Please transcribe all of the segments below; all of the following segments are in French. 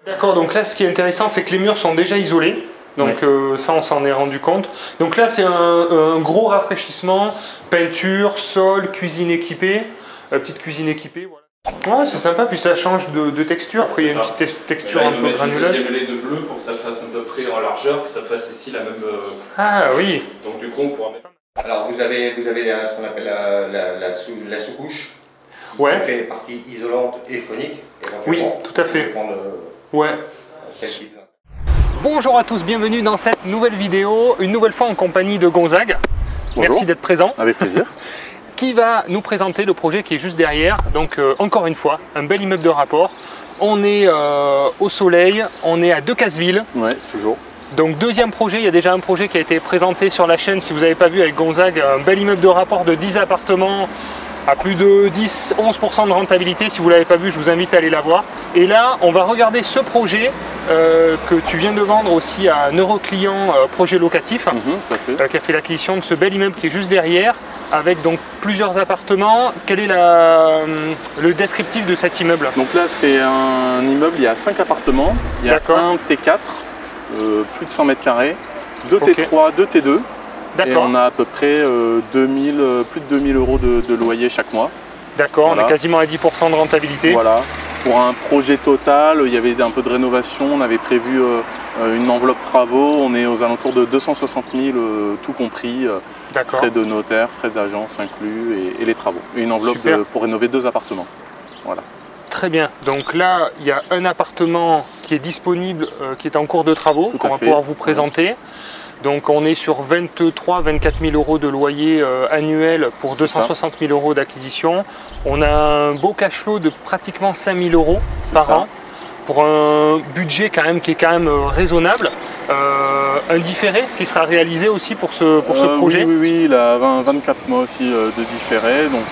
D'accord, donc là ce qui est intéressant c'est que les murs sont déjà isolés. Donc ça on s'en est rendu compte. Donc là c'est un gros rafraîchissement, peinture, sol, cuisine équipée, petite cuisine équipée. Voilà. Ouais, c'est sympa, puis ça change de texture. Après il y a une petite texture un peu granuleuse. Une deuxième lait de bleu pour que ça fasse à peu près en largeur, que ça fasse ici la même. Ah oui. Donc du coup on pourra mettre. Alors vous avez ce qu'on appelle la sous-couche. Ouais. Qui fait partie isolante et phonique. Oui, tout à fait. Ouais. Celle-ci. Bonjour à tous, bienvenue dans cette nouvelle vidéo, une nouvelle fois en compagnie de Gonzague. Bonjour. Merci d'être présent. Avec plaisir. Qui va nous présenter le projet qui est juste derrière. Donc encore une fois, un bel immeuble de rapport. On est au soleil, on est à Decazeville. Ouais, toujours. Donc deuxième projet, il y a déjà un projet qui a été présenté sur la chaîne, si vous n'avez pas vu, avec Gonzague, un bel immeuble de rapport de 10 appartements à plus de 10-11% de rentabilité. Si vous ne l'avez pas vu, je vous invite à aller la voir. Et là, on va regarder ce projet que tu viens de vendre aussi à Neuroclient Projet Locatif, qui a fait l'acquisition de ce bel immeuble qui est juste derrière, avec donc plusieurs appartements. Quel est le descriptif de cet immeuble? Donc là, c'est un immeuble, il y a 5 appartements. Il y a un T4, plus de 100 mètres carrés, 2 T3, 2 T2. Et on a à peu près plus de 2000 euros de loyer chaque mois. D'accord, voilà. On est quasiment à 10% de rentabilité. Voilà. Pour un projet total, il y avait un peu de rénovation, on avait prévu une enveloppe travaux, on est aux alentours de 260 000 tout compris, frais de notaire, frais d'agence inclus et les travaux. Et une enveloppe pour rénover 2 appartements. Voilà. Très bien, donc là il y a un appartement qui est disponible, qui est en cours de travaux, qu'on va pouvoir vous présenter. Donc on est sur 23-24 000 euros de loyer annuel pour 260 000 euros d'acquisition. On a un beau cash flow de pratiquement 5 000 euros par an pour un budget quand même qui est quand même raisonnable. Un différé qui sera réalisé aussi pour ce projet. Oui, il a 24 mois aussi de différé, donc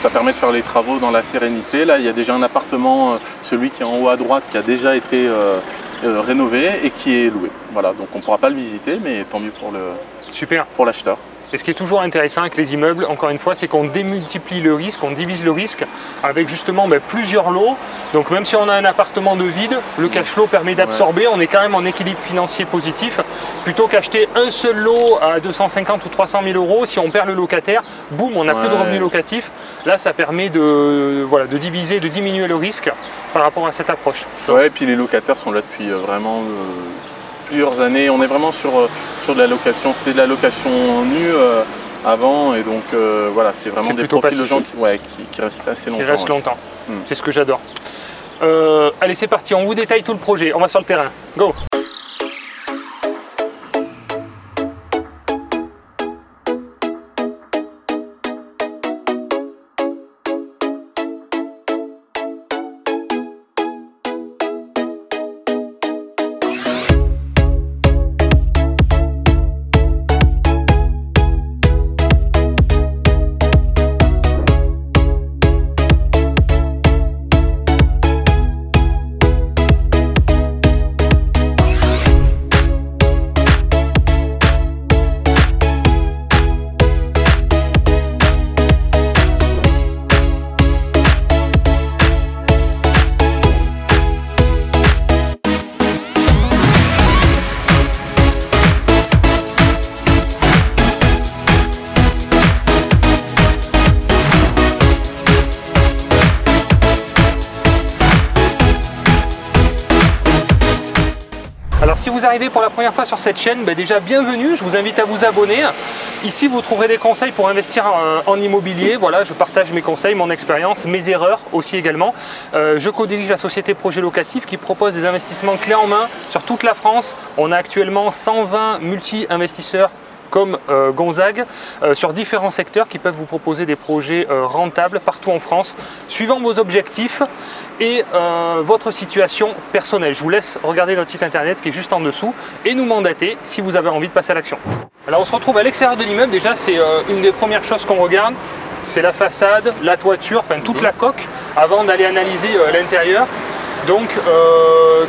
ça permet de faire les travaux dans la sérénité. Là il y a déjà un appartement, celui qui est en haut à droite, qui a déjà été rénové et qui est loué. Voilà, donc on ne pourra pas le visiter, mais tant mieux pour l'acheteur. Et ce qui est toujours intéressant avec les immeubles, encore une fois, c'est qu'on démultiplie le risque, on divise le risque avec justement plusieurs lots. Donc même si on a un appartement de vide, le cash flow permet d'absorber, on est quand même en équilibre financier positif. Plutôt qu'acheter un seul lot à 250 ou 300 000 euros, si on perd le locataire, boum, on n'a plus de revenus locatifs. Là, ça permet de diviser, de diminuer le risque par rapport à cette approche. Ouais, et puis les locataires sont là depuis vraiment plusieurs années. On est vraiment sur de la location, c'était de la location nue avant, et donc voilà, c'est vraiment des profils de gens qui restent assez longtemps. Qui restent longtemps, c'est ce que j'adore. Allez, c'est parti, on vous détaille tout le projet, on va sur le terrain, go! Alors si vous arrivez pour la première fois sur cette chaîne, déjà bienvenue, je vous invite à vous abonner. Ici vous trouverez des conseils pour investir en immobilier. Voilà, je partage mes conseils, mon expérience, mes erreurs aussi également. Je co-dirige la société Projet Locatif qui propose des investissements clés en main sur toute la France. On a actuellement 120 multi-investisseurs comme Gonzague sur différents secteurs qui peuvent vous proposer des projets rentables partout en France, suivant vos objectifs et votre situation personnelle. Je vous laisse regarder notre site internet qui est juste en dessous et nous mandater si vous avez envie de passer à l'action. Alors on se retrouve à l'extérieur de l'immeuble. Déjà c'est une des premières choses qu'on regarde, c'est la façade, la toiture, enfin toute la coque avant d'aller analyser l'intérieur. Donc,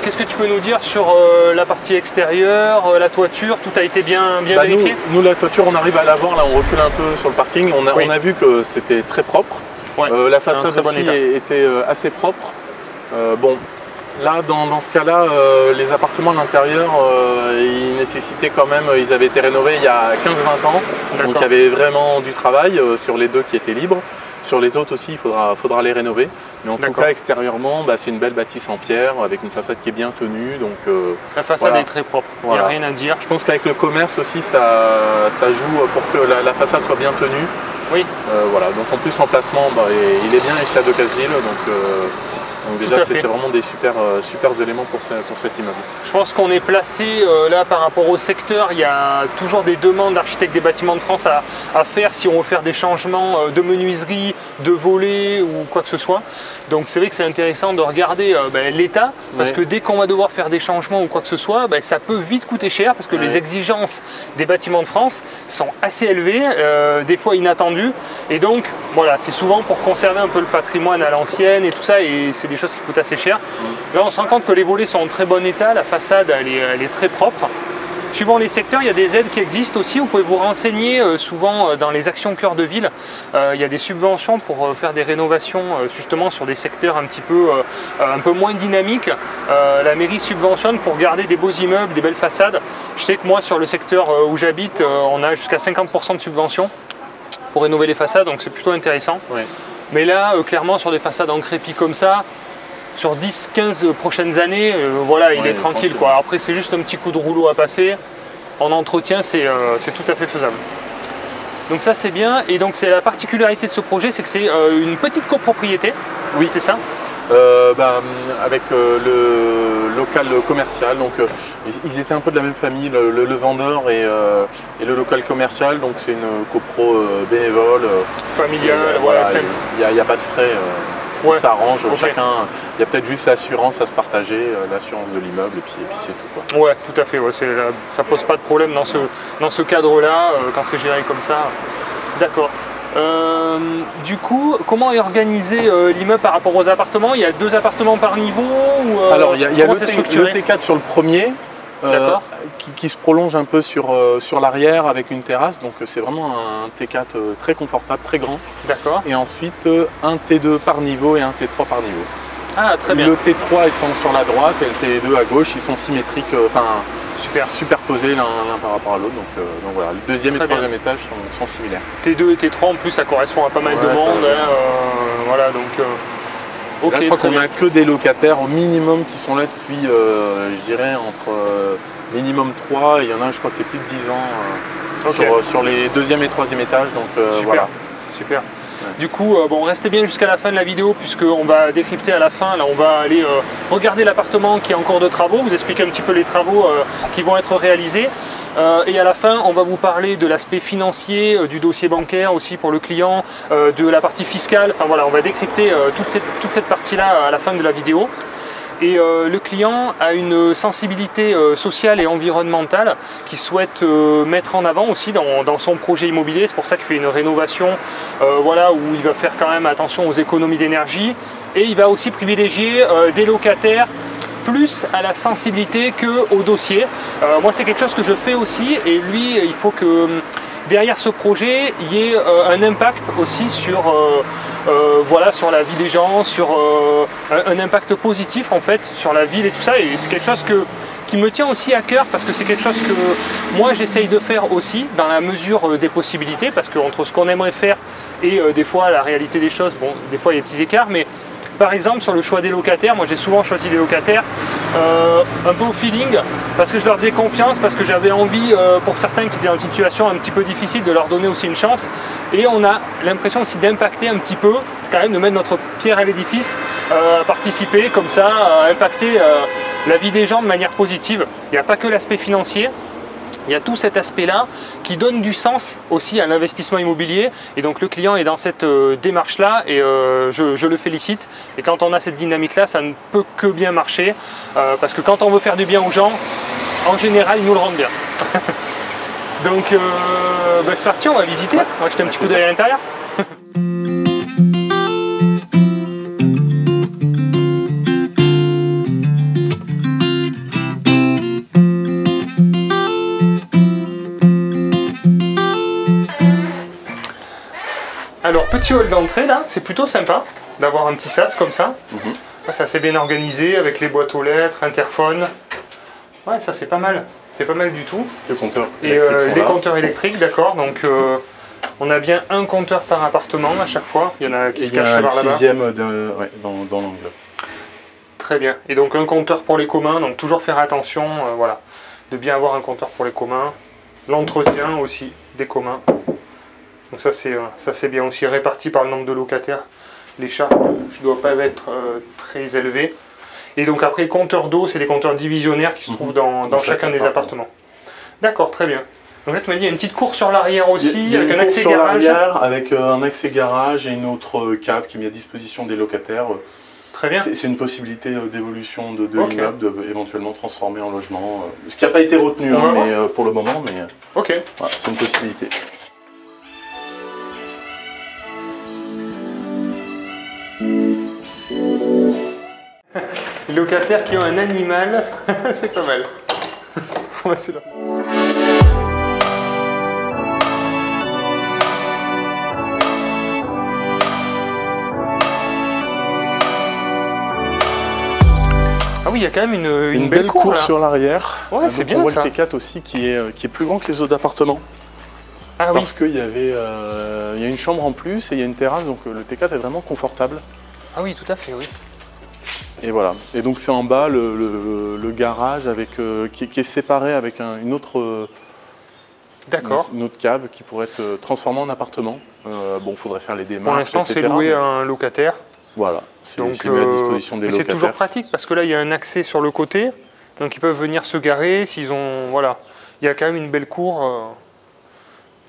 qu'est-ce que tu peux nous dire sur la partie extérieure, la toiture? Tout a été bien vérifié? Nous, la toiture, on arrive à l'avant, là on recule un peu sur le parking, on a vu que c'était très propre. La façade aussi était assez propre. Bon, Là, dans ce cas-là, les appartements à l'intérieur, ils nécessitaient quand même, ils avaient été rénovés il y a 15-20 ans, donc il y avait vraiment du travail sur les 2 qui étaient libres. Sur les autres aussi, il faudra les rénover. Mais en tout cas, extérieurement, c'est une belle bâtisse en pierre avec une façade qui est bien tenue. Donc, la façade est très propre, il n'y a rien à dire. Je pense qu'avec le commerce aussi, ça joue pour que la façade soit bien tenue. Oui. Voilà. Donc en plus, l'emplacement, il est bien ici à Decazeville. Donc déjà, c'est vraiment des super éléments pour cet immeuble. Je pense qu'on est placé là par rapport au secteur. Il y a toujours des demandes d'architectes des bâtiments de France à faire si on veut faire des changements de menuiserie, de volets ou quoi que ce soit. Donc c'est vrai que c'est intéressant de regarder l'état, parce que dès qu'on va devoir faire des changements ou quoi que ce soit, ça peut vite coûter cher, parce que les exigences des bâtiments de France sont assez élevées, des fois inattendues. Et donc voilà, c'est souvent pour conserver un peu le patrimoine à l'ancienne et tout ça, et c'est des choses qui coûtent assez cher. Là on se rend compte que les volets sont en très bon état, la façade elle est très propre. Suivant les secteurs, il y a des aides qui existent aussi, vous pouvez vous renseigner souvent dans les actions cœur de ville. Il y a des subventions pour faire des rénovations justement sur des secteurs un peu moins dynamiques. La mairie subventionne pour garder des beaux immeubles, des belles façades. Je sais que moi sur le secteur où j'habite, on a jusqu'à 50% de subventions pour rénover les façades, donc c'est plutôt intéressant. Mais là, clairement sur des façades en crépi comme ça, sur 10-15 prochaines années, voilà, il est tranquille quoi. Après c'est juste un petit coup de rouleau à passer. En entretien, c'est tout à fait faisable. Donc ça c'est bien. Et donc c'est la particularité de ce projet, c'est que c'est une petite copropriété. Oui, c'est ça. Avec le local commercial, donc ils étaient un peu de la même famille, le vendeur et le local commercial, donc c'est une copro bénévole, familiale, voilà, simple. Il n'y a pas de frais. Ça arrange, chacun, il y a peut-être juste l'assurance à se partager, l'assurance de l'immeuble et puis c'est tout quoi. Ouais, tout à fait, ça pose pas de problème dans ce cadre-là, quand c'est géré comme ça. D'accord. Du coup, comment est organisé l'immeuble par rapport aux appartements? Il y a 2 appartements par niveau ou, alors, il y a le T4 sur le premier, qui se prolonge un peu sur l'arrière avec une terrasse, donc c'est vraiment un T4 très confortable, très grand. D'accord. Et ensuite un T2 par niveau et un T3 par niveau. Ah, très bien. Le T3 étant sur la droite et le T2 à gauche, ils sont symétriques, superposés l'un par rapport à l'autre. Donc voilà, le 2e et 3e étage sont similaires. T2 et T3 en plus, ça correspond à pas mal de monde. Voilà, donc. Là, je crois qu'on n'a que des locataires au minimum qui sont là depuis, je dirais, entre minimum 3, et il y en a, je crois que c'est plus de 10 ans sur les 2e et 3e étages. Donc voilà. Super. Du coup, restez bien jusqu'à la fin de la vidéo, puisqu'on va décrypter à la fin. Là, on va aller regarder l'appartement qui est en cours de travaux, vous expliquer un petit peu les travaux qui vont être réalisés. Et à la fin, on va vous parler de l'aspect financier, du dossier bancaire aussi pour le client, de la partie fiscale. Enfin voilà, on va décrypter toute cette partie-là à la fin de la vidéo. Et le client a une sensibilité sociale et environnementale qu'il souhaite mettre en avant aussi dans son projet immobilier. C'est pour ça qu'il fait une rénovation où il va faire quand même attention aux économies d'énergie. Et il va aussi privilégier des locataires plus à la sensibilité qu'au dossier. Moi, c'est quelque chose que je fais aussi, et lui, il faut que derrière ce projet, il y ait un impact aussi sur la vie des gens, sur un impact positif en fait sur la ville et tout ça. Et c'est quelque chose qui me tient aussi à cœur, parce que c'est quelque chose que moi j'essaye de faire aussi dans la mesure des possibilités, parce que entre ce qu'on aimerait faire et des fois la réalité des choses, des fois il y a des petits écarts, mais par exemple sur le choix des locataires, moi j'ai souvent choisi des locataires un peu au feeling, parce que je leur faisais confiance, parce que j'avais envie pour certains qui étaient dans une situation un petit peu difficile de leur donner aussi une chance, et on a l'impression aussi d'impacter un petit peu, quand même de mettre notre pierre à l'édifice, à participer comme ça, à impacter la vie des gens de manière positive. Il n'y a pas que l'aspect financier. Il y a tout cet aspect-là qui donne du sens aussi à l'investissement immobilier, et donc le client est dans cette démarche-là, et je le félicite. Et quand on a cette dynamique-là, ça ne peut que bien marcher, parce que quand on veut faire du bien aux gens, en général, ils nous le rendent bien. Donc c'est parti, on va visiter, on va jeter un petit coup d'œil à l'intérieur. Alors, petit hall d'entrée là, c'est plutôt sympa d'avoir un petit sas comme ça. C'est assez bien organisé avec les boîtes aux lettres, interphone. Ouais, ça c'est pas mal. C'est pas mal du tout. Les compteurs et électriques sont les là. compteurs électriques, d'accord. Donc on a bien un compteur par appartement à chaque fois. Il y en a qui se cachent par là-bas. Il y a le 6e dans l'angle. Très bien. Et donc un compteur pour les communs. Donc toujours faire attention, voilà, de bien avoir un compteur pour les communs. L'entretien aussi des communs. Donc ça c'est bien aussi réparti par le nombre de locataires. Les charges ne doivent pas être très élevées. Et donc après, compteur d'eau, c'est des compteurs divisionnaires qui se trouvent dans chacun des appartements. D'accord, très bien. Donc là, tu m'as dit, il y a une petite cour sur l'arrière aussi, avec un accès garage. Avec un accès garage et une autre cave qui est mise à disposition des locataires. Très bien. C'est une possibilité d'évolution de l'immeuble, éventuellement transformer en logement. Ce qui n'a pas été retenu mais, pour le moment, mais voilà, c'est une possibilité. Les locataires qui ont un animal, c'est pas mal. C'est là. Ah oui, il y a quand même une belle cour là. Sur l'arrière. Ouais, c'est bien on voit ça. le T4 aussi qui est plus grand que les autres appartements. Ah oui. Parce qu'il y a une chambre en plus et il y a une terrasse, donc le T4 est vraiment confortable. Ah oui, tout à fait, oui. Et voilà. Et donc c'est en bas le garage avec, qui est séparé avec une autre cave qui pourrait être transformée en appartement. Bon, il faudrait faire les démarches. Pour l'instant, c'est loué à un locataire. Voilà, c'est mis à disposition des mais locataires. c'est toujours pratique parce que là, il y a un accès sur le côté, donc ils peuvent venir se garer s'ils ont... Voilà, il y a quand même une belle cour.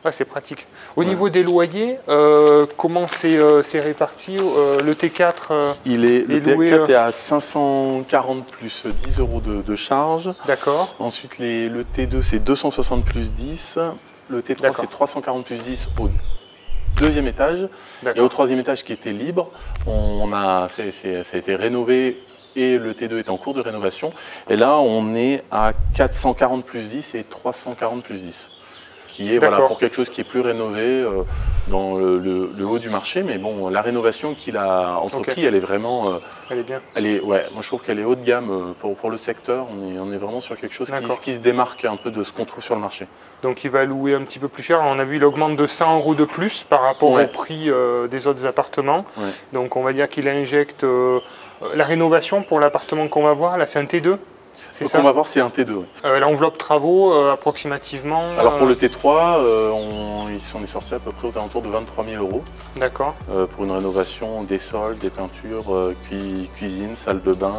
Ouais, c'est pratique. Au niveau des loyers, comment c'est réparti le T4 le T4 est à 540 plus 10 euros de charge. D'accord. Ensuite, le T2, c'est 260 plus 10. Le T3, c'est 340 plus 10 au deuxième étage. Et au troisième étage qui était libre, ça a été rénové et le T2 est en cours de rénovation. Et là, on est à 440 plus 10 et 340 plus 10. Qui est pour quelque chose qui est plus rénové dans le haut du marché. Mais bon, la rénovation qu'il a entrepris, elle est vraiment... elle est bien. Moi je trouve qu'elle est haut de gamme pour le secteur. On est vraiment sur quelque chose qui se démarque un peu de ce qu'on trouve sur le marché. Donc il va louer un petit peu plus cher. On a vu, il augmente de 100 euros de plus par rapport au prix des autres appartements. Donc on va dire qu'il injecte la rénovation pour l'appartement qu'on va voir. Là, c'est un T2. Donc on va voir, c'est un T2. L'enveloppe travaux, approximativement. Alors pour le T3, il s'en est sorti à peu près aux alentours de 23 000 euros. D'accord. Pour une rénovation des sols, des peintures, cuisine, salle de bain,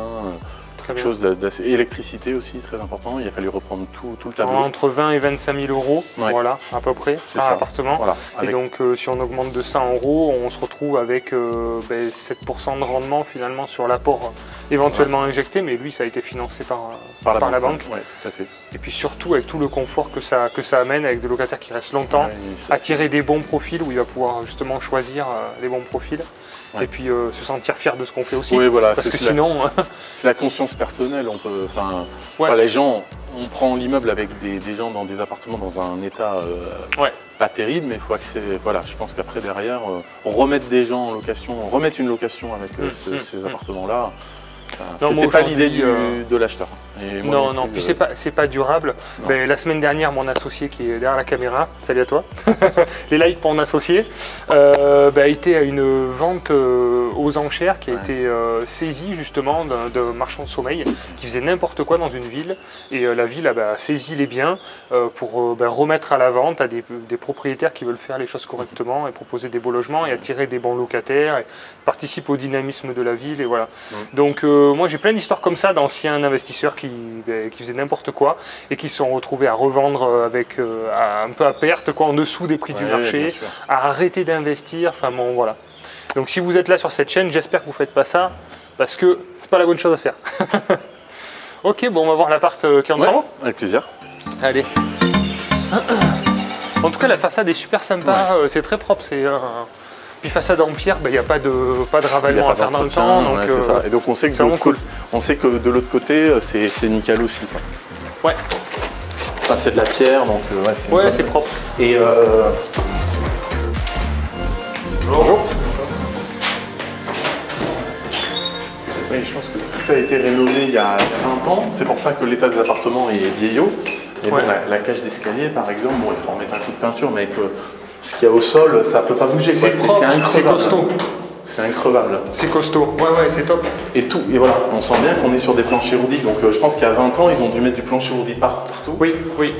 quelque chose d'assez... Électricité aussi, très important. Il a fallu reprendre tout le tableau. Entre 20 et 25 000 euros, voilà, à peu près, par appartement. Voilà, et donc si on augmente de 100 euros, on se retrouve avec 7% de rendement finalement sur l'apport éventuellement injecté, mais lui ça a été financé par la banque. Ouais, tout à fait. Et puis surtout avec tout le confort que ça amène, avec des locataires qui restent longtemps, attirer des bons profils où il va pouvoir justement choisir les bons profils. Et puis se sentir fier de ce qu'on fait aussi. Oui, voilà, parce que sinon... c'est la conscience personnelle. On peut, les gens, on prend l'immeuble avec des gens dans des appartements dans un état pas terrible, mais il faut accéder. Voilà, je pense qu'après derrière, remettre des gens en location, remettre une location avec ces appartements-là, c'était pas l'idée de l'acheteur. Non, puis c'est pas durable. Ben, la semaine dernière, mon associé qui est derrière la caméra, salut à toi, les likes pour mon associé, a été à une vente aux enchères qui a été saisie justement d'un marchand de sommeil qui faisait n'importe quoi dans une ville. Et la ville a saisi les biens pour remettre à la vente à des propriétaires qui veulent faire les choses correctement et proposer des beaux logements et attirer des bons locataires et participer au dynamisme de la ville. Et voilà. Donc moi j'ai plein d'histoires comme ça d'anciens investisseurs qui faisaient n'importe quoi et qui se sont retrouvés à revendre avec un peu à perte, en dessous des prix du marché, à arrêter d'investir, enfin bon voilà. Donc si vous êtes là sur cette chaîne, j'espère que vous ne faites pas ça parce que c'est pas la bonne chose à faire. Ok, bon on va voir l'appart qui est en travaux. Avec plaisir. Allez. En tout cas la façade est super sympa, c'est très propre, puis façade en pierre, il n'y a pas de ravalement à faire dans le temps. Donc, ça. Et donc on sait que de l'autre côté, c'est nickel aussi. Quoi. Ouais. Enfin, c'est de la pierre, donc c'est propre. Et bonjour. Oui, je pense que tout a été rénové il y a 20 ans. C'est pour ça que l'état des appartements est vieillot. Et bon, la cage d'escalier, par exemple, bon, il faut en mettre un coup de peinture, mais avec ce qu'il y a au sol, ça ne peut pas bouger. C'est propre, c'est costaud. C'est increvable. C'est costaud, ouais, c'est top. Et voilà, on sent bien qu'on est sur des planchers roudis. Donc je pense qu'il y a 20 ans, ils ont dû mettre du plancher roudi partout. Oui.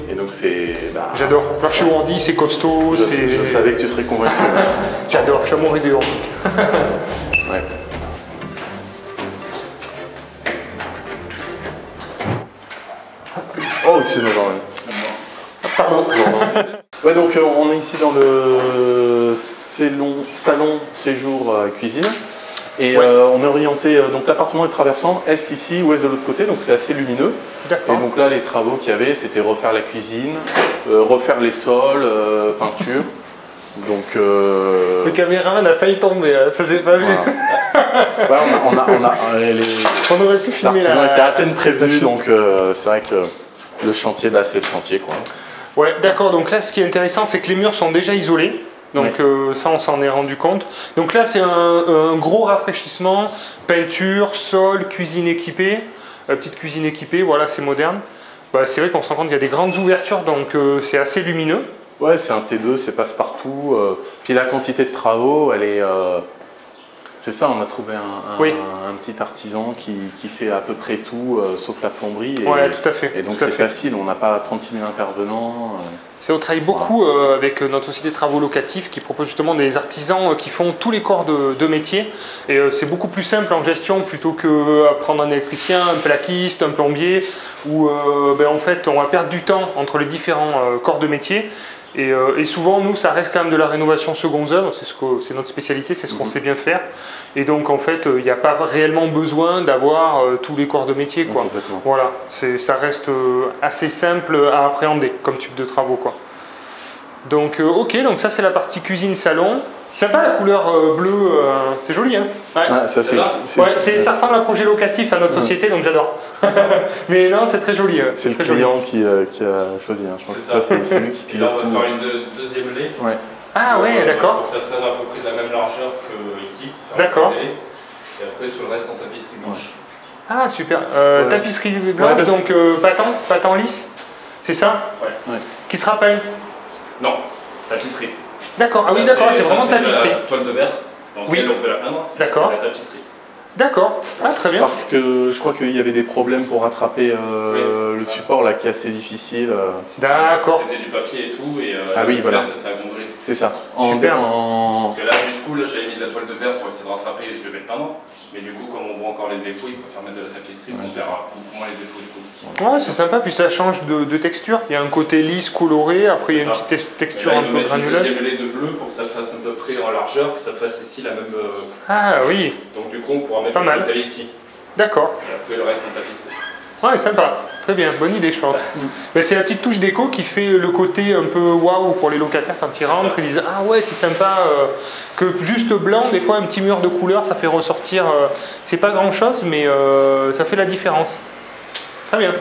Et donc c'est... Bah, j'adore. Plancher roudi, c'est costaud. Je savais que tu serais convaincu. J'adore, je suis amoureux des ordi. Ouais. Oh, excuse-moi, Jordan. Pardon. Ouais, donc on est ici dans le salon séjour cuisine. Et on est orienté, donc l'appartement est traversant, est ici, ouest de l'autre côté, donc c'est assez lumineux. Et donc là, les travaux qu'il y avait, c'était refaire la cuisine, refaire les sols, peinture. Donc, le caméraman a failli tomber, ça s'est pas vu. Voilà. On aurait pu filmer l'artisan était à peine prévenu, donc c'est vrai que le chantier, là, c'est le chantier, quoi. Ouais, d'accord. Donc là, ce qui est intéressant, c'est que les murs sont déjà isolés. Donc ça, on s'en est rendu compte. Donc là, c'est un gros rafraîchissement. Peinture, sol, cuisine équipée. Petite cuisine équipée, voilà, c'est moderne. Bah, c'est vrai qu'on se rend compte qu'il y a des grandes ouvertures, donc c'est assez lumineux. Ouais, c'est un T2, c'est passe-partout. Puis la quantité de travaux, elle est... c'est ça, on a trouvé un petit artisan qui fait à peu près tout, sauf la plomberie. Ouais, tout à fait. Et donc c'est facile, on n'a pas 36 000 intervenants. On travaille beaucoup avec notre société de travaux locatifs qui propose justement des artisans qui font tous les corps de métier. Et c'est beaucoup plus simple en gestion plutôt que prendre un électricien, un plaquiste, un plombier, où en fait on va perdre du temps entre les différents corps de métier. Et souvent, nous, ça reste quand même de la rénovation seconde œuvre, c'est notre spécialité, c'est ce qu'on sait bien faire. Et donc, en fait, il n'y a pas réellement besoin d'avoir tous les corps de métier, quoi. Voilà, ça reste assez simple à appréhender comme type de travaux, quoi. Donc, ok, donc ça, c'est la partie cuisine-salon. Sympa la couleur bleue, c'est joli, hein. Ouais. Ah, ça, ça ressemble à un projet locatif à notre société, donc j'adore. Mais non, c'est très joli. C'est le client qui a choisi, hein. Je pense que ça, c'est lui qui pilote. Là, on va faire une deuxième lait. Ouais. Ah ouais, d'accord. Donc ça sera à peu près de la même largeur qu'ici. D'accord. Et après, tout le reste en tapisserie blanche. Ah, super. Tapisserie blanche, donc patin lisse, c'est ça? Ouais. Qui se rappelle? Non, tapisserie. D'accord, ah oui, d'accord, c'est vraiment tapisserie. La toile de verre, dans laquelle on peut la peindre. D'accord. C'est la tapisserie. D'accord, ah, très bien. Parce que je crois qu'il y avait des problèmes pour rattraper le support là qui est assez difficile. D'accord. C'était du papier et tout, et voilà. ça a gondolé. C'est ça. Super. Parce que là, du coup, j'avais mis de la toile de verre pour essayer de rattraper et je devais le peindre. Mais du coup, comme on voit encore les défauts, ils préfèrent mettre de la tapisserie pour faire beaucoup moins les défauts du coup. Ouais, c'est sympa, puis ça change de texture. Il y a un côté lisse, coloré, après il y a une petite texture un peu granuleuse. Une deuxième lait de bleu pour que ça fasse à peu près en largeur, que ça fasse ici la même. Ah oui. Donc du coup, on pourra mettre le métal ici. D'accord. Et après le reste en tapisserie. Ouais, sympa. Très bien, bonne idée, je pense. Mais c'est la petite touche déco qui fait le côté un peu waouh pour les locataires quand ils rentrent. Ils disent ah ouais, c'est sympa. Que juste blanc, des fois un petit mur de couleur, ça fait ressortir. C'est pas grand chose, mais ça fait la différence. Très bien.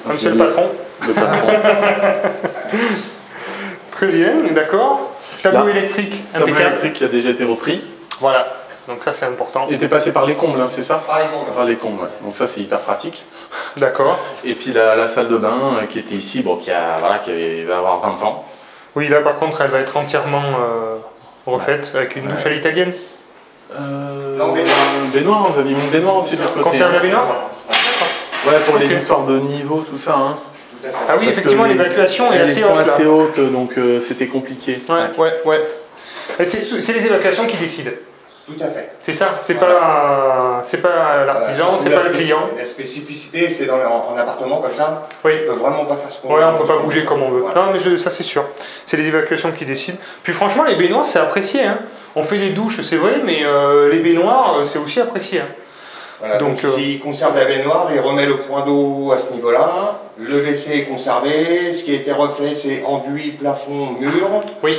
Monsieur le patron. Le patron. Très bien, d'accord. Tableau électrique, tableau impeccable. électrique qui a déjà été repris. Voilà. Donc ça c'est important. Et t'es passé par les combles, hein, c'est ça? Par les combles. Par les combles, ouais. Donc ça c'est hyper pratique. D'accord. Et puis la salle de bain qui était ici, bon, qui va avoir 20 ans. Oui, là par contre elle va être entièrement refaite avec une douche à l'italienne. Non, baignoire, vous avez mis une baignoire aussi de l'autre côté. Conserve la baignoire? Ouais, pour les histoires de niveau, tout ça. Hein. Ah oui, effectivement, l'évacuation est assez haute. Assez haute, donc c'était compliqué. Ouais. Et c'est les évacuations qui décident. Tout à fait. C'est ça, c'est pas l'artisan, c'est pas le client. La spécificité, c'est en appartement comme ça, oui. On peut vraiment pas faire ce qu'on veut. Ouais, on peut pas bouger comme on veut. Voilà. Non, mais ça c'est sûr. C'est les évacuations qui décident. Puis franchement, les baignoires, c'est apprécié. Hein. On fait les douches, c'est vrai, mais les baignoires, c'est aussi apprécié. Hein. Voilà, donc il conserve la baignoire, il remet le point d'eau à ce niveau-là. Le WC est conservé. Ce qui a été refait, c'est enduit, plafond, mur. Oui.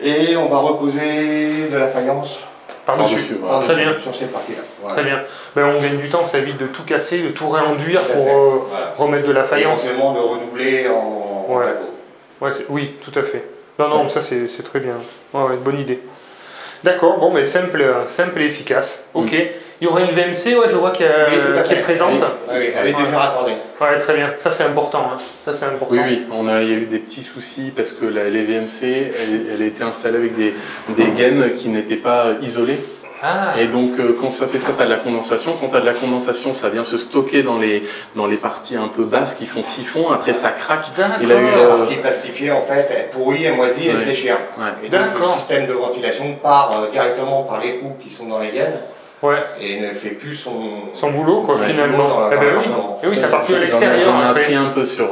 Et on va reposer de la faïence. Par-dessus, voilà. Très bien. Sur cette partie-là. Voilà. Très bien. Ben, on gagne du temps, ça évite de tout casser, de tout réenduire pour remettre de la faïence. Et éventuellement de redoubler en placo. Ouais, oui, tout à fait. Non, ça c'est très bien. Ouais, bonne idée. D'accord, bon, mais simple et efficace. Ok. Il y aura une VMC, ouais, je vois qui est présente. Oui, elle est déjà raccordée. Ouais, très bien. Ça, c'est important. Hein. Ça, c'est important. Oui, il y a eu des petits soucis parce que les VMC, elle était installée avec des gaines qui n'étaient pas isolées. Ah. Et donc, quand ça fait ça, tu as de la condensation. Quand tu as de la condensation, ça vient se stocker dans les parties un peu basses qui font siphon. Après, ça craque. Et la partie plastifiée, en fait, elle pourrit, elle moisit, elle se déchire. Ouais. Et donc, le système de ventilation part directement par les trous qui sont dans les gaines. Ouais. Et ne fait plus son boulot, quoi, finalement. Et oui, ça part plus à l'extérieur. J'en ai appris un peu sur.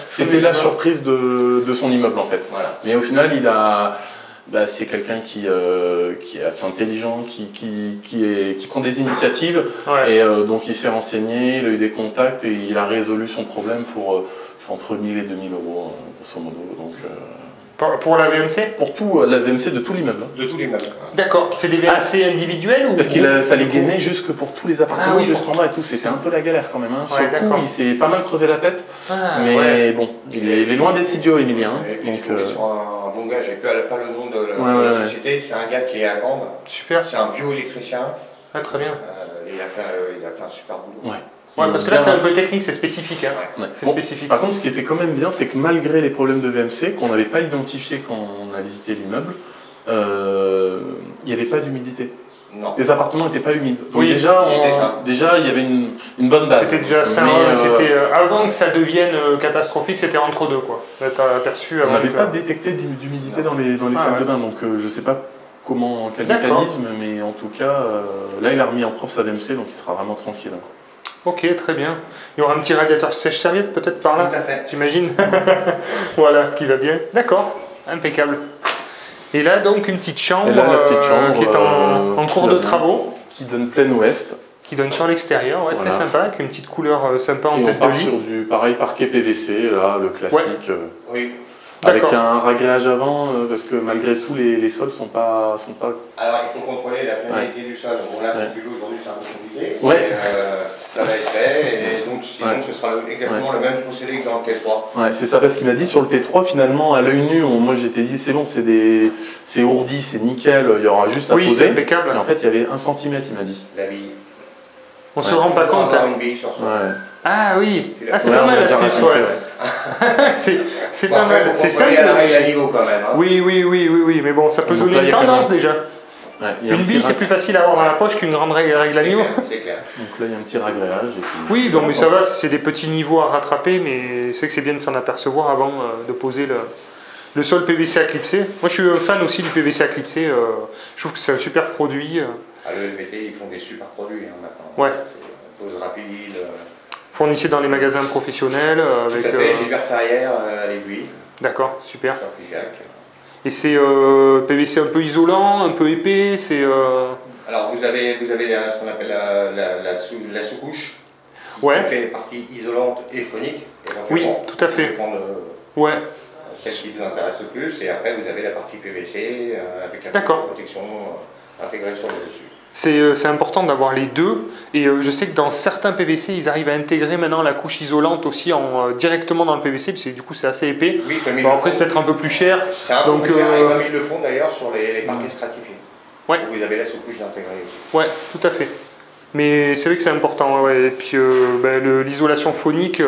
C'était la surprise de son immeuble, en fait. Voilà. Mais au final, c'est quelqu'un qui est assez intelligent, qui prend des initiatives, et donc il s'est renseigné, il a eu des contacts et il a résolu son problème pour entre 1000 et 2000 euros, grosso modo. Donc, pour la VMC? Pour tout, la VMC de tout l'immeuble. De tout l'immeuble. D'accord. C'est des VMC individuels ou? Parce qu'il fallait gainer jusque pour tous les appartements, jusqu'en bas et tout. C'était un peu la galère quand même. Hein. Sur le coup, il s'est pas mal creusé la tête. Mais bon, il est loin d'être idiot, Emilien. Donc, sur un bon gars, j'ai pas le nom de la société. C'est un gars qui est à Cambre. Super. C'est un bioélectricien. Ah, très bien. Il a fait un super boulot. Ouais, parce que là c'est un peu technique, c'est spécifique. Hein. C'est spécifique. Par contre, ce qui était quand même bien, c'est que malgré les problèmes de VMC, qu'on n'avait pas identifié quand on a visité l'immeuble, il n'y avait pas d'humidité. Non. Les appartements n'étaient pas humides. Donc oui, déjà, il y avait une bonne base. C'était déjà ça. Avant que ça devienne catastrophique, c'était entre deux, quoi. On n'avait pas détecté d'humidité dans les salles de bain, donc je ne sais pas quel mécanisme, mais en tout cas, là il a remis en propre sa VMC, donc il sera vraiment tranquille. Ok, très bien. Il y aura un petit radiateur sèche-serviette peut-être par là? Tout à fait. J'imagine. Voilà, qui va bien. D'accord, impeccable. Et là donc une petite chambre, qui est en cours de travaux. Qui donne plein ouest. Qui donne sur l'extérieur, très sympa, avec une petite couleur sympa en tête de lit. Sur du pareil parquet PVC, là, le classique. Oui. Avec un ragréage avant, parce que malgré tout, les sols sont pas... Alors, il faut contrôler la planalité du sol. Bon, là, c'est plus aujourd'hui, c'est un peu compliqué. Ouais. Ça va être fait, et donc, sinon, ce sera exactement le même procédé que dans le T3. Ouais, c'est ça, parce qu'il m'a dit sur le T3, finalement, à l'œil nu, moi j'étais dit, c'est bon, c'est ourdi, c'est nickel, il y aura juste à poser. Oui, c'est impeccable. Et en fait, il y avait 1 cm, il m'a dit. La bille. On se rend pas compte. Une bille sur soi. Ah oui, c'est pas mal cette histoire. C'est pas mal, c'est simple. Il y a la règle à niveau quand même. Oui, mais bon, ça peut donner une tendance déjà. Une bille, c'est plus facile à avoir dans la poche qu'une grande règle à niveau. C'est clair. Donc là, il y a un petit ragréage. Oui, donc, mais ça va, c'est des petits niveaux à rattraper, mais c'est vrai que c'est bien de s'en apercevoir avant de poser le sol PVC à clipser. Moi, je suis fan aussi du PVC à clipser. Je trouve que c'est un super produit. À l'ELVT, ils font des super produits maintenant. Ouais. Pose rapide. Fournissez dans les magasins professionnels. Avec, tout à fait, Gilbert Ferrière à l'aiguille. D'accord, super. Sur Figeac. Et c'est PVC un peu isolant, un peu épais, c'est... Alors vous avez ce qu'on appelle la sous-couche. Ouais. Qui fait partie isolante et phonique. Oui, tout à fait. Ouais. C'est ce qui vous intéresse le plus. Et après vous avez la partie PVC avec la protection intégrée sur le dessus. C'est important d'avoir les deux, et je sais que dans certains PVC, ils arrivent à intégrer maintenant la couche isolante aussi directement dans le PVC, parce que du coup c'est assez épais. Oui, comme après c'est peut-être un peu plus cher. C'est un peu plus cher, et comme ils le font d'ailleurs sur les parquets stratifiés. Ouais. Vous avez la sous-couche d'intégrer aussi. Ouais, tout à fait. Mais c'est vrai que c'est important, ouais. Et puis l'isolation phonique,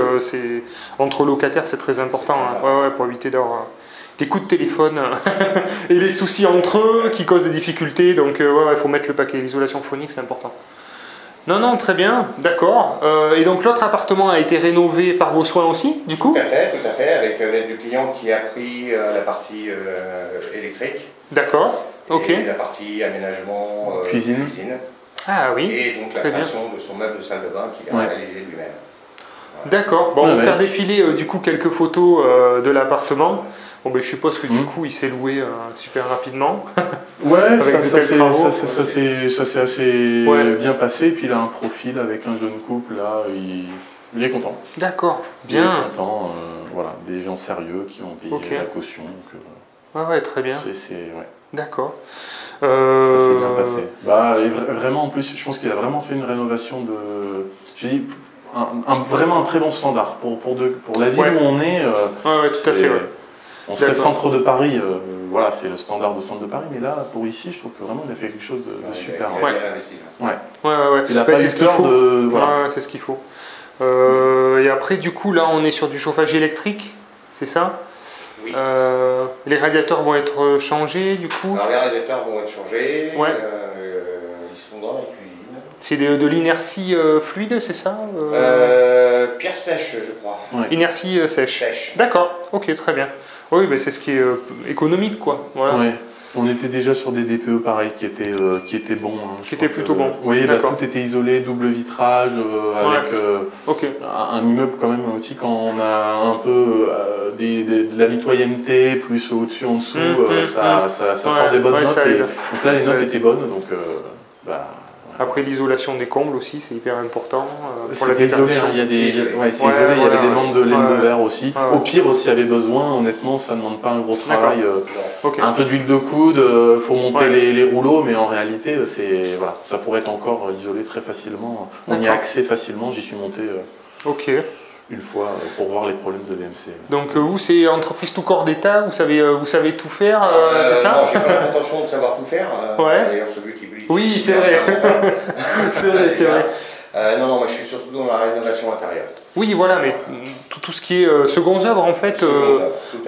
entre locataires, c'est très important, hein. Pour éviter d'avoir des coups de téléphone et les soucis entre eux qui causent des difficultés. Donc il faut mettre le paquet. L'isolation phonique, c'est important. Non, très bien, d'accord. Et donc l'autre appartement a été rénové par vos soins aussi, du coup? Tout à fait, avec l'aide du client qui a pris la partie électrique. D'accord, ok. Et la partie aménagement cuisine. Ah oui. Et donc la création de son meuble de salle de bain qu'il a réalisé lui-même. Voilà. D'accord, bon, on va faire défiler du coup quelques photos de l'appartement. Bon, ben, je suppose que du coup il s'est loué super rapidement. Ouais, ça s'est assez bien passé. Et puis il a un profil avec un jeune couple, là, il est content. D'accord, bien. Il est content, voilà, des gens sérieux qui ont payé la caution. Ouais, très bien. D'accord. Ça s'est bien passé. Et vraiment, en plus, je pense qu'il a vraiment fait une rénovation de... J'ai dit, vraiment un très bon standard pour la ville où on est. Tout à fait. On serait centre de Paris, voilà, c'est le standard de centre de Paris, mais là, pour ici, je trouve que vraiment il a fait quelque chose de super. Il a pas eu peur de... Voilà. Ouais, c'est ce qu'il faut. Et après, du coup, là, on est sur du chauffage électrique, c'est ça? Oui. Les radiateurs vont être changés, du coup? Alors, les radiateurs vont être changés, Ouais. ils sont dans la cuisine. C'est de l'inertie fluide, c'est ça? Pierre sèche, je crois. Ouais. Inertie sèche. D'accord, ok, très bien. Oui, ben c'est ce qui est économique, quoi. Voilà. Ouais. On était déjà sur des DPE pareil qui étaient bons. Hein, qui étaient plutôt bons. Oui, là, tout était isolé, double vitrage, avec un immeuble quand même aussi quand on a un peu de la mitoyenneté, plus au-dessus, en dessous, ça sort des bonnes notes. Donc là, les notes étaient bonnes, donc après, l'isolation des combles aussi, c'est hyper important. Pour la isolé, hein, il y a des, c'est isolé, il y avait des bandes de laine de verre aussi. Au pire, s'il y avait besoin, honnêtement, ça ne demande pas un gros travail. Un peu d'huile de coude, il faut monter les rouleaux, mais en réalité, voilà, ça pourrait être encore isolé très facilement. On y a accès facilement, j'y suis monté une fois pour voir les problèmes de VMC. Donc vous, c'est entreprise tout corps d'État, vous savez tout faire, c'est ça? Non, j'ai pas l'intention de savoir tout faire. D'ailleurs, celui qui veut. Oui, c'est vrai. c'est vrai. Non, moi je suis surtout dans la rénovation intérieure. Oui, voilà, mais tout ce qui est secondes œuvres en fait.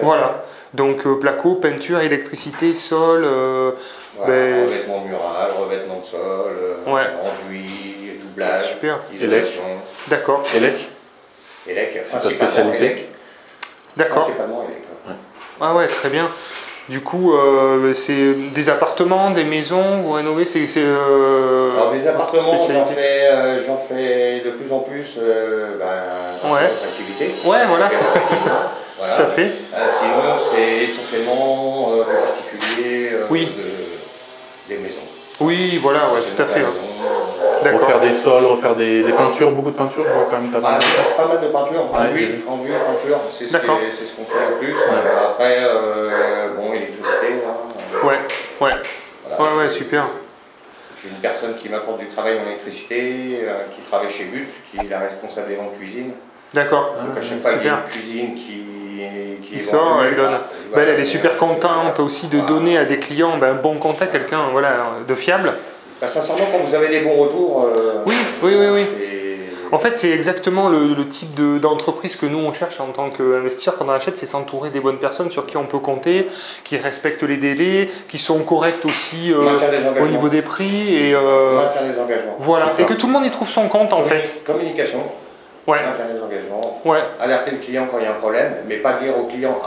Voilà. Donc placo, peinture, électricité, sol. Revêtement mural, revêtement de sol, enduit, doublage, super. Isolation. D'accord. ELEC, c'est ta spécialité. D'accord. Principalement ELEC. Ah ouais, très bien. Du coup, c'est des appartements, des maisons, vous rénovez, Alors des appartements, j'en fais de plus en plus dans notre activité. Ouais, voilà. Tout à fait. Sinon, c'est essentiellement des particuliers des maisons. Oui, voilà, tout à fait. Refaire des sols, refaire des peintures, beaucoup de peintures, je vois quand même pas mal. Pas mal de peintures, enduit, peinture, c'est ce qu'on fait le plus. Après, électricité. Ouais, super. J'ai une personne qui m'apporte du travail en électricité, qui travaille chez But, qui est la responsable des ventes cuisine. D'accord. Donc à chaque fois qu'il y a une cuisine qui sort, elle donne. Elle est super contente aussi de donner à des clients un bon contact, quelqu'un de fiable. Sincèrement, quand vous avez des bons retours... Oui. En fait, c'est exactement le type d'entreprise que nous on cherche en tant qu'investisseur quand on achète, c'est s'entourer des bonnes personnes sur qui on peut compter, qui respectent les délais, qui sont corrects aussi au niveau des prix et maintien des engagements. Voilà, et que tout le monde y trouve son compte en fait. Communication. Maintien des engagements. Alerter le client quand il y a un problème, mais pas dire au client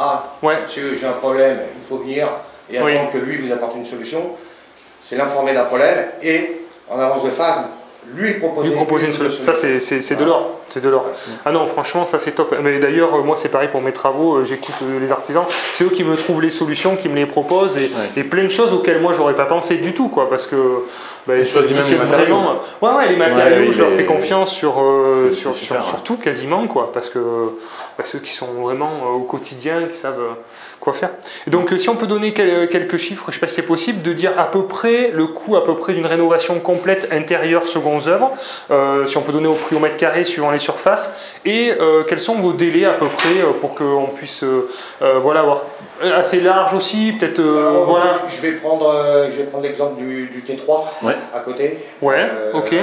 monsieur, j'ai un problème, il faut venir et attendre que lui vous apporte une solution. C'est l'informer d'un problème et en avance de phase lui proposer une solution. Ça c'est de l'or, c'est de l'or. Ah non, franchement ça c'est top. Mais d'ailleurs moi c'est pareil pour mes travaux, j'écoute les artisans, c'est eux qui me trouvent les solutions, qui me les proposent et plein de choses auxquelles moi j'aurais pas pensé du tout quoi, parce que vraiment les matériaux, je leur fais confiance sur tout quasiment quoi, parce que ceux qui sont vraiment au quotidien, qui savent quoi faire. Et donc si on peut donner quelques chiffres, je ne sais pas si c'est possible, de dire à peu près le coût d'une rénovation complète intérieure secondes œuvres, si on peut donner au prix au mètre carré suivant les surfaces, et quels sont vos délais à peu près pour qu'on puisse avoir assez large aussi, peut-être Je vais prendre l'exemple du T3 à côté. Ok.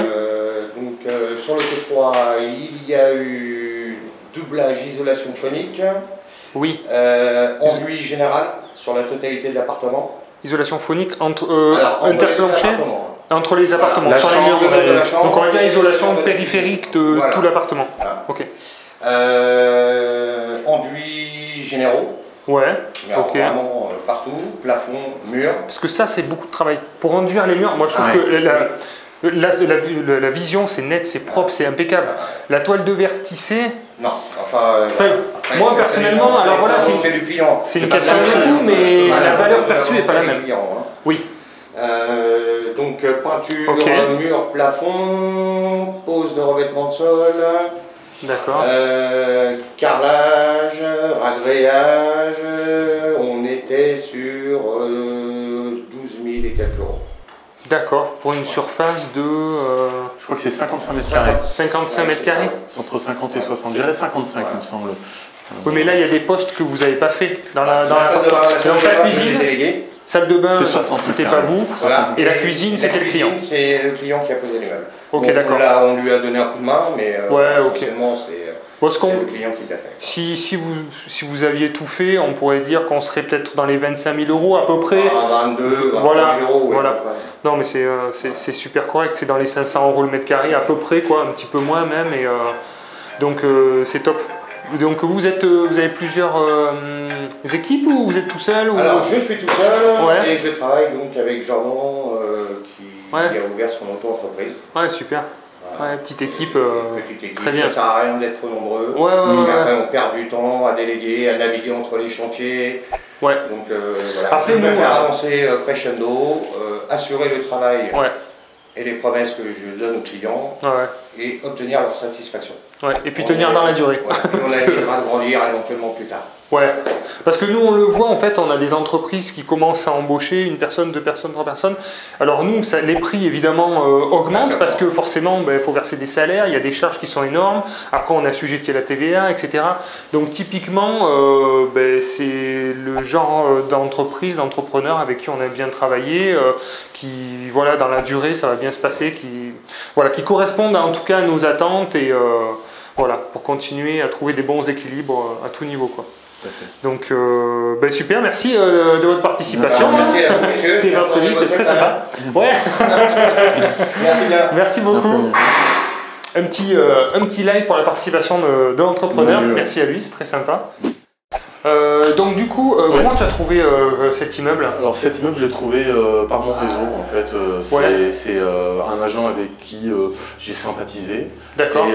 Donc sur le T3, il y a eu doublage isolation phonique. Oui. Enduit général sur la totalité de l'appartement. Isolation phonique interplanché entre les appartements, la sur les chambre, murs. Donc on va dire isolation périphérique de tout l'appartement. Ok. Enduits généraux. Vraiment partout, plafond, mur. Parce que ça c'est beaucoup de travail. Pour enduire les murs, moi je trouve que la vision c'est net, c'est propre, c'est impeccable. La toile de verre tissée. Non, moi personnellement, alors voilà, c'est une question de goût, mais la valeur perçue n'est pas la même. Oui. Donc peinture, mur, plafond, pose de revêtement de sol. D'accord. Carrelage, agréage, on était sur 12 000 et quelques euros. D'accord, pour une surface de... je crois que c'est 55 mètres carrés. 55 mètres carrés. Entre 50 et 60, je dirais 55 il me semble. Oui, mais là, il y a des postes que vous n'avez pas fait. Dans la cuisine, salle de bain, c'était pas vous. Voilà. Et la cuisine, c'était le client. C'est le client qui a posé les meubles. Ok, d'accord. Là, on lui a donné un coup de main, mais forcément, c'est le client qui l'a fait. Si vous aviez tout fait, on pourrait dire qu'on serait peut-être dans les 25 000 euros à peu près. 22 000 euros. Voilà. Non, mais c'est super correct. C'est dans les 500 euros le mètre carré à peu près, quoi, un petit peu moins même. Et, donc c'est top. Donc vous avez plusieurs équipes ou vous êtes tout seul ou... Alors je suis tout seul et je travaille donc avec Jordan qui a ouvert son auto-entreprise. Ouais, super. Ouais, petite équipe, très bien. Ça sert à rien d'être trop nombreux. Après on perd du temps à déléguer, à naviguer entre les chantiers. Ouais. Donc voilà. Après, je préfère avancer crescendo, assurer le travail et les promesses que je donne aux clients et obtenir leur satisfaction. Ouais. Et puis tenir dans la durée. Et on évitera de grandir éventuellement plus tard. Ouais, parce que nous on le voit en fait, on a des entreprises qui commencent à embaucher une personne, deux personnes, trois personnes. Alors nous, les prix évidemment augmentent parce que forcément il faut verser des salaires, il y a des charges qui sont énormes. Après on a assujetti à la TVA, etc. Donc typiquement c'est le genre d'entreprise, d'entrepreneur avec qui on aime bien travailler, qui voilà dans la durée ça va bien se passer, qui correspondent en tout cas à nos attentes et voilà pour continuer à trouver des bons équilibres à tout niveau quoi. Donc super, merci de votre participation. Merci à vous, messieurs. C'était pas prévu, c'était très sympa. Ouais. Merci bien. Merci beaucoup. Un petit like pour la participation de l'entrepreneur. Merci à lui, c'est très sympa. Donc du coup, comment tu as trouvé cet immeuble? Alors cet immeuble, j'ai trouvé par mon réseau en fait. C'est un agent avec qui j'ai sympathisé. D'accord.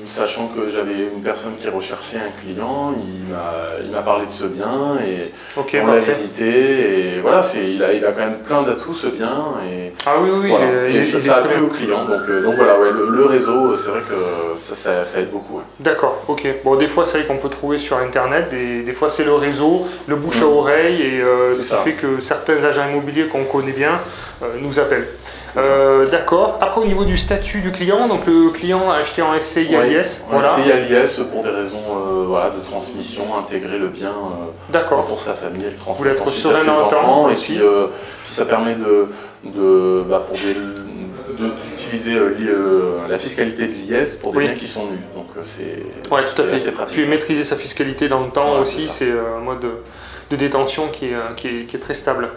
Sachant que j'avais une personne qui recherchait un client, il m'a parlé de ce bien et on l'a visité et voilà, il a quand même plein d'atouts ce bien et, voilà. Ça a plu au client donc voilà, le réseau c'est vrai que ça aide beaucoup. D'accord, ok. Bon, des fois c'est vrai qu'on peut trouver sur internet, des fois c'est le réseau, le bouche à oreille et ce qui fait que certains agents immobiliers qu'on connaît bien nous appellent. D'accord. Après au niveau du statut du client, donc le client a acheté en SCI à l'IS. SCI à l'IS pour des raisons de transmission, intégrer le bien pour sa famille, le transmettre ensuite à ses enfants. Et puis ça permet d'utiliser la fiscalité de l'IS pour des biens qui sont nus. Donc c'est tout à fait. assez pratique. Puis maîtriser sa fiscalité dans le temps aussi, c'est un mode de détention qui est très stable.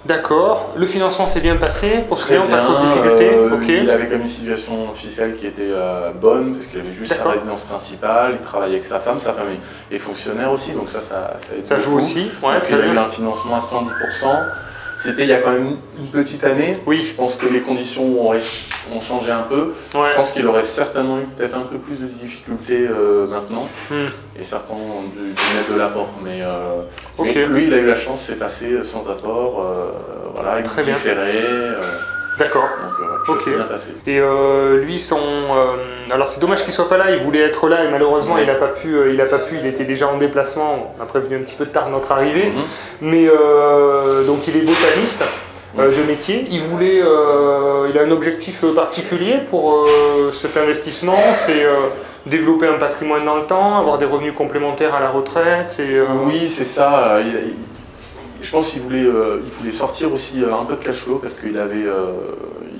D'accord, le financement s'est bien passé pour ce client, pas trop de difficultés. Il avait comme une situation fiscale qui était bonne, parce qu'il avait juste sa résidence principale, il travaillait avec sa femme est fonctionnaire aussi, donc ça aide beaucoup. Joue aussi, il a eu un financement à 110%. C'était il y a quand même une petite année. Oui. Je pense que les conditions ont changé un peu. Je pense qu'il aurait certainement eu peut-être un peu plus de difficultés maintenant. Et certains ont dû mettre de l'apport. Mais lui, il a eu la chance, c'est passé sans apport. Voilà, il différé. D'accord. Donc, ça s'est bien passé. Et lui, alors c'est dommage qu'il soit pas là. Il voulait être là et malheureusement il n'a pas pu. Il était déjà en déplacement. On a prévenu un petit peu tard notre arrivée. Mais donc il est botaniste de métier. Il a un objectif particulier pour cet investissement. C'est développer un patrimoine dans le temps, avoir des revenus complémentaires à la retraite. Oui, c'est ça. Je pense qu'il voulait sortir aussi un peu de cash flow parce qu'il avait,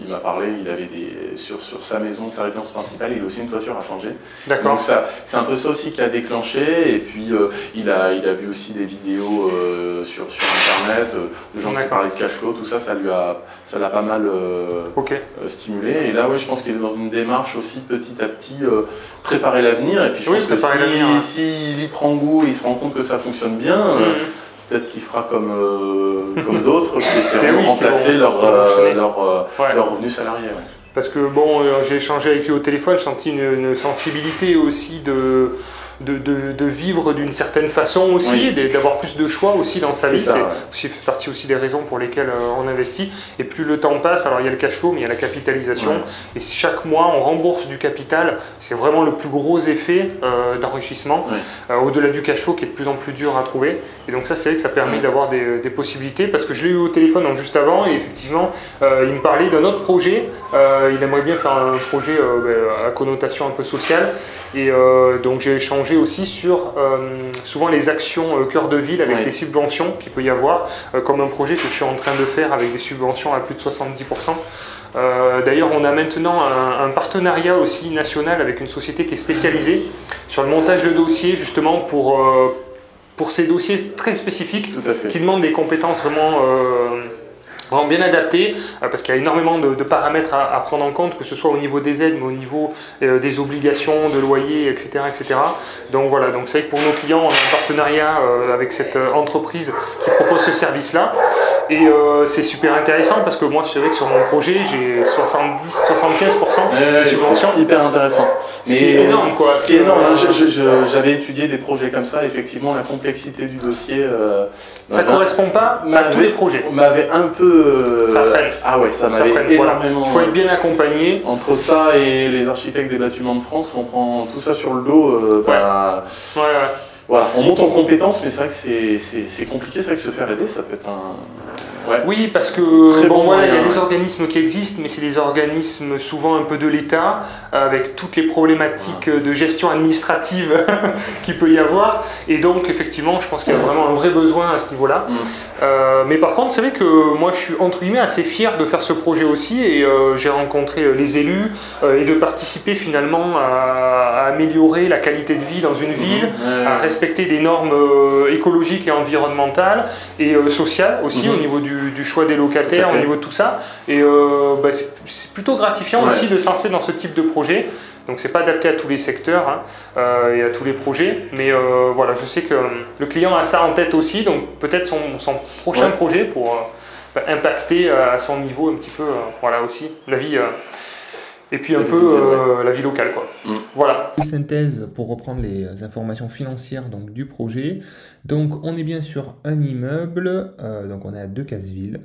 il m'a parlé, il avait sur sa maison, sa résidence principale, il a aussi une toiture à changer. D'accord. Donc c'est un peu ça aussi qui l'a déclenché. Et puis il a vu aussi des vidéos sur internet, de gens qui parlaient de cash flow, tout ça, ça l'a pas mal stimulé. Et là, je pense qu'il est dans une démarche aussi petit à petit préparer l'avenir. Et puis je pense que s'il y prend goût, il se rend compte que ça fonctionne bien. Peut-être qu'il fera comme d'autres, qui essaieront de remplacer leur revenu salarié. Parce que j'ai échangé avec lui au téléphone, j'ai senti une sensibilité aussi de vivre d'une certaine façon aussi, d'avoir plus de choix aussi dans sa vie. C'est fait partie aussi des raisons pour lesquelles on investit. Et plus le temps passe, alors il y a le cash flow, mais il y a la capitalisation. Et chaque mois, on rembourse du capital. C'est vraiment le plus gros effet d'enrichissement, au-delà du cash flow qui est de plus en plus dur à trouver. Et donc ça, c'est vrai que ça permet d'avoir des possibilités. Parce que je l'ai eu au téléphone juste avant, et effectivement, il me parlait d'un autre projet. Il aimerait bien faire un projet à connotation un peu sociale. Et donc j'ai échangé projets aussi sur souvent les actions cœur de ville avec les subventions qu'il peut y avoir, comme un projet que je suis en train de faire avec des subventions à plus de 70%. D'ailleurs, on a maintenant un partenariat aussi national avec une société qui est spécialisée sur le montage de dossiers, justement pour ces dossiers très spécifiques qui demandent des compétences vraiment bien adaptées, parce qu'il y a énormément de paramètres à prendre en compte, que ce soit au niveau des aides, mais au niveau des obligations, de loyer, etc. etc. Donc voilà, donc c'est vrai que pour nos clients, on a un partenariat avec cette entreprise qui propose ce service-là. Et c'est super intéressant parce que moi, c'est vrai que sur mon projet, j'ai 70-75% de subventions. C'est hyper intéressant. Ce qui est énorme, quoi. Ce qui est énorme, j'avais étudié des projets comme ça, effectivement, la complexité du dossier. Ça ne correspond pas à tous les projets. On m'avait un peu. Ça freine. Ah ouais, ça m'avait énormément. Il faut être bien accompagné. Entre ça et les architectes des bâtiments de France, qu'on prend tout ça sur le dos. Voilà, on monte en compétences, mais c'est vrai que c'est compliqué, c'est vrai que se faire aider, ça peut être un... Ouais. Oui, parce que bon, voilà, il y a des organismes qui existent, mais c'est des organismes souvent un peu de l'État, avec toutes les problématiques de gestion administrative qu'il peut y avoir. Et donc, effectivement, je pense qu'il y a vraiment un vrai besoin à ce niveau-là. Mais par contre, c'est vrai que moi, je suis entre guillemets assez fier de faire ce projet aussi, et j'ai rencontré les élus, et de participer finalement à améliorer la qualité de vie dans une ville, à respecter des normes écologiques et environnementales, et sociales aussi, au niveau du choix des locataires, au niveau de tout ça. Et c'est plutôt gratifiant aussi de se lancer dans ce type de projet. Donc c'est pas adapté à tous les secteurs et à tous les projets, mais voilà, je sais que le client a ça en tête aussi, donc peut-être son prochain projet pour impacter à son niveau un petit peu, voilà aussi, la vie et puis un peu la vie locale, quoi. Voilà. Une synthèse pour reprendre les informations financières donc, du projet. Donc on est bien sur un immeuble, donc on est à 2 Casseville.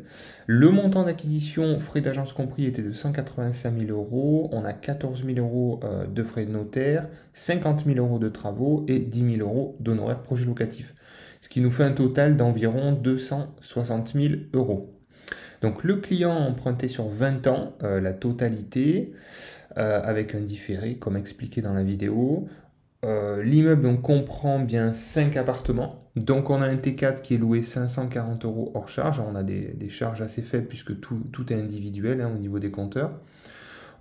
Le montant d'acquisition, frais d'agence compris, était de 185 000 €. On a 14 000 € de frais de notaire, 50 000 € de travaux et 10 000 € d'honoraires projet locatif. Ce qui nous fait un total d'environ 260 000 €. Donc le client a emprunté sur 20 ans la totalité avec un différé comme expliqué dans la vidéo. L'immeuble comprend bien 5 appartements. Donc on a un T4 qui est loué 540 € hors charge. On a des charges assez faibles puisque tout est individuel au niveau des compteurs.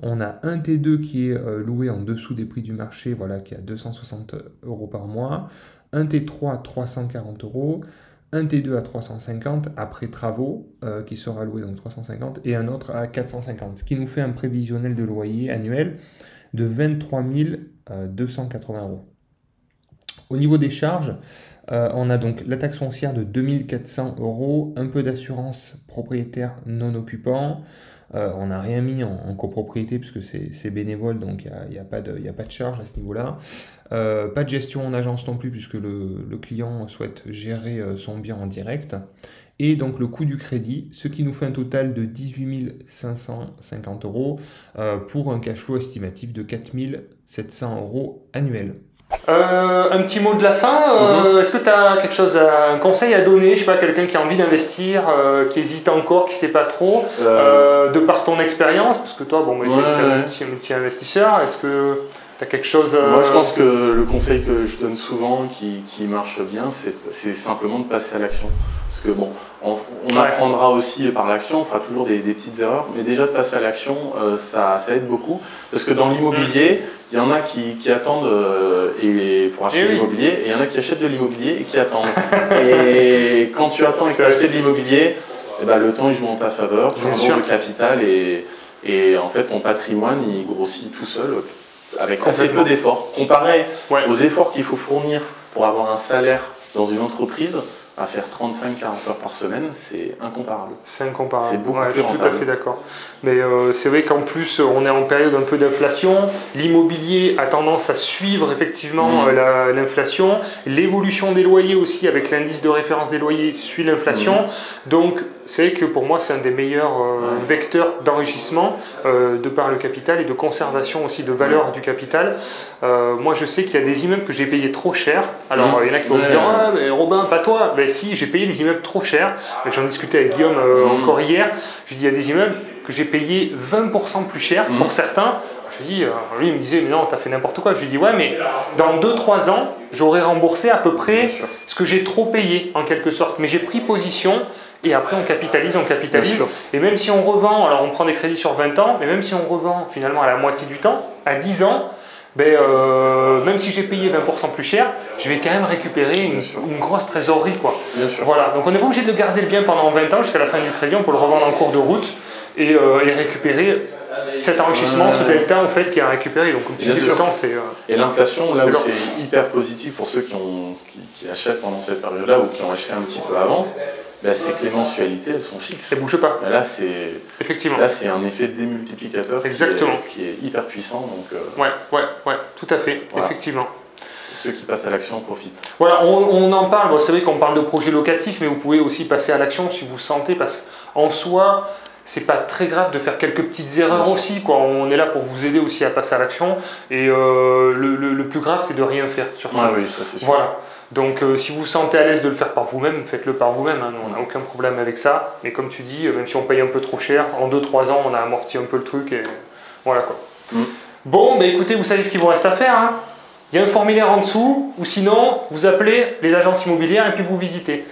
On a un T2 qui est loué en dessous des prix du marché, voilà, qui est à 260 € par mois. Un T3 à 340 €. Un T2 à 350 après travaux qui sera loué donc 350 et un autre à 450, ce qui nous fait un prévisionnel de loyer annuel de 23 280 €. Au niveau des charges, on a donc la taxe foncière de 2400 €, un peu d'assurance propriétaire non occupant. On n'a rien mis en copropriété puisque c'est bénévole, donc il n'y a pas de charge à ce niveau-là. Pas de gestion en agence non plus puisque le client souhaite gérer son bien en direct. Et donc le coût du crédit, ce qui nous fait un total de 18 550 € pour un cash flow estimatif de 4 700 € annuel. Un petit mot de la fin, est-ce que tu as quelque chose, un conseil à donner, je sais pas, quelqu'un qui a envie d'investir, qui hésite encore, qui ne sait pas trop, de par ton expérience, parce que toi, bon, tu es un petit investisseur, est-ce que tu as quelque chose Moi, je pense que le conseil que je donne souvent, qui marche bien, c'est simplement de passer à l'action. Parce que bon, on apprendra aussi par l'action, on fera toujours des petites erreurs, mais déjà de passer à l'action, ça aide beaucoup. Parce que dans l'immobilier, il y en a qui attendent pour acheter de l'immobilier, et il y en a qui achètent de l'immobilier et qui attendent. Et quand tu attends et que tu as acheté de l'immobilier, le temps il joue en ta faveur, tu envoies le capital et en fait ton patrimoine il grossit tout seul avec assez peu d'efforts. Comparé aux efforts qu'il faut fournir pour avoir un salaire dans une entreprise, à faire 35-40 heures par semaine, c'est incomparable. C'est incomparable, c'est beaucoup plus je suis tout à fait d'accord. Mais c'est vrai qu'en plus, on est en période un peu d'inflation. L'immobilier a tendance à suivre effectivement l'inflation. L'évolution des loyers aussi, avec l'indice de référence des loyers, suit l'inflation. Donc, c'est vrai que pour moi, c'est un des meilleurs vecteurs d'enrichissement de par le capital et de conservation aussi de valeur du capital. Moi, je sais qu'il y a des immeubles que j'ai payés trop cher. Alors, il y en a qui vont me dire « Ah, mais Robin, pas toi !» Ben si, j'ai payé des immeubles trop chers. J'en discutais avec Guillaume encore hier. Je dis, il y a des immeubles que j'ai payé 20% plus cher pour certains. Je dis, lui il me disait, mais non, t'as fait n'importe quoi. Je lui dis, ouais, mais dans 2-3 ans, j'aurais remboursé à peu près ce que j'ai trop payé, en quelque sorte. Mais j'ai pris position, et après on capitalise. Et même si on revend, alors on prend des crédits sur 20 ans, mais même si on revend finalement à la moitié du temps, à 10 ans, ben, même si j'ai payé 20% plus cher, je vais quand même récupérer une grosse trésorerie, quoi. Voilà. Donc on n'est pas obligé de garder le bien pendant 20 ans jusqu'à la fin du crédit, on peut le revendre en cours de route et récupérer cet enrichissement, ce delta en fait qui a récupéré. Donc comme tu dis, le temps c'est... Et l'inflation, là où c'est hyper positif pour ceux qui achètent pendant cette période-là ou qui ont acheté un petit peu avant, ben, c'est que les mensualités elles sont fixes. Ça ne bouge pas. Ben là c'est un effet démultiplicateur qui est hyper puissant. Donc, ouais, tout à fait, voilà. Effectivement. Ceux qui passent à l'action profitent. Voilà, on en parle, c'est vrai qu'on parle de projets locatifs, mais vous pouvez aussi passer à l'action si vous sentez, parce qu'en soi, c'est pas très grave de faire quelques petites erreurs aussi, quoi. On est là pour vous aider aussi à passer à l'action, et le plus grave, c'est de rien faire, surtout. Ah oui, ça c'est sûr. Voilà. Donc si vous vous sentez à l'aise de le faire par vous-même, faites-le par vous-même, hein. Nous, on n'a aucun problème avec ça, mais comme tu dis, même si on paye un peu trop cher, en 2-3 ans, on a amorti un peu le truc, et voilà, quoi. Bon, bah écoutez, vous savez ce qu'il vous reste à faire, hein. Il y a un formulaire en dessous, ou sinon, vous appelez les agences immobilières et puis vous visitez.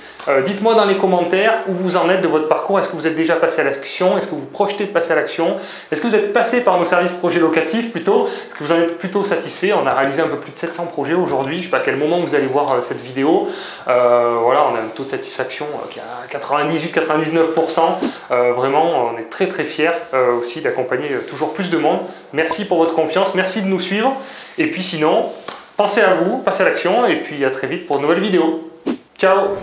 Dites-moi dans les commentaires où vous en êtes de votre parcours. Est-ce que vous êtes déjà passé à l'action? Est-ce que vous projetez de passer à l'action? Est-ce que vous êtes passé par nos services projets locatifs plutôt? Est-ce que vous en êtes plutôt satisfait? On a réalisé un peu plus de 700 projets aujourd'hui. Je ne sais pas à quel moment vous allez voir cette vidéo. Voilà, on a un taux de satisfaction qui est à 98-99%. Vraiment, on est très très fiers aussi d'accompagner toujours plus de monde. Merci pour votre confiance, merci de nous suivre. Et puis sinon, pensez à vous, passez à l'action et puis à très vite pour de nouvelles vidéos. Ciao!